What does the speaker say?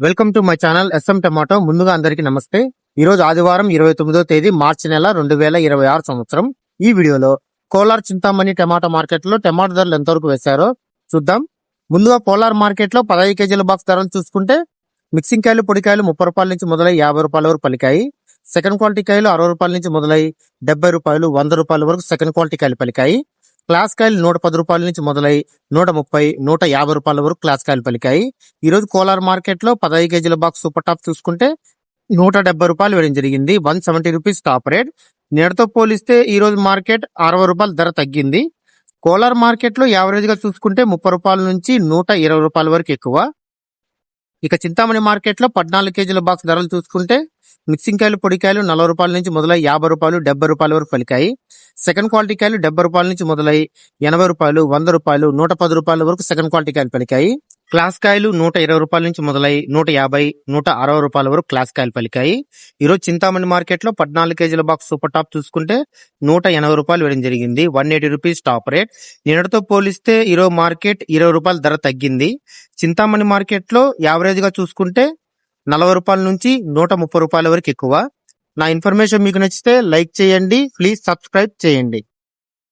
Welcome to my channel S M tomato. ముందుగా అందరికీ నమస్తే. ఈ రోజు ఆదివారం 29వ తేదీ మార్చి నెల 2026 సంవత్సరం. ఈ వీడియోలో కోలార్ చింతామణి టమాటా మార్కెట్ లో టమాటా ధరలు ఎంతవరకు వేశారో చూద్దాం. ముందుగా కోలార్ మార్కెట్ లో 15 కేజీల బాక్స్ ధరలు చూసుకుంటే మిక్సింగ్ కాయలు పొడికాయలు 30 రూపాయల నుంచి మొదలై 50 రూపాయల వరకు పలికాయి. సెకండ్ క్వాలిటీ కాయలు 60 రూపాయల నుంచి మొదలై 70 రూపాయలు 100 రూపాయల వరకు సెకండ్ క్వాలిటీ కాయలు పలికాయి. క్లాస్ కాయలు 110 రూపాయల నుంచి మొదలై 130 150 రూపాయల వరకు క్లాస్ కాయలు పలికాయి. ఈ రోజు కోలార్ మార్కెట్ లో 15 కేజీల బాక్స్ సూపర్ టాప్ చూసుకుంటే 170 రూపాయలు వేయడం జరిగింది. 170 రూపీస్ టాప్ రేట్. నేటితో పోలిస్తే ఈ రోజు మార్కెట్ 60 రూపాయల ధర తగ్గింది. కోలార్ మార్కెట్ లో యావరేజ్ గా చూసుకుంటే 30 రూపాయల నుంచి 120 రూపాయల వరకు ఎక్కువ. ఇక చింతామణి మార్కెట్ లో 14 కేజీల బాక్స్ ధరలు చూసుకుంటే మిక్సింగ్ కాయలు పొడికాయలు 40 రూపాయల నుంచి మొదలై 50 రూపాయలు 70 రూపాయల వరకు పలికాయి. సెకండ్ క్వాలిటీ కాయలు 70 రూపాయల నుంచి మొదలై 80 రూపాయలు 100 రూపాయలు 110 రూపాయల వరకు సెకండ్ క్వాలిటీ కాయలు పలికాయి. క్లాస్ కాయలు 120 రూపాయల నుంచి మొదలై 150 160 రూపాయల వరకు క్లాస్ కాయలు పలికాయి. ఈ రోజు చింతామణి మార్కెట్ లో 14 కేజీల బాక్స్ సూపర్ టాప్ చూసుకుంటే 180 రూపాయలు వేయడం జరిగింది. 180 రూపీస్ టాప్ రేట్. నిన్నటితో పోలిస్తే ఈ రోజు మార్కెట్ 20 రూపాయల ధర తగ్గింది. చింతామణి మార్కెట్ లో యావరేజ్ గా చూసుకుంటే 40 రూపాయల నుంచి 130 రూపాయల వరకు ఎక్కువ. నా ఇన్ఫర్మేషన్ మీకు నచ్చితే లైక్ చేయండి, ప్లీజ్ సబ్స్క్రైబ్ చేయండి.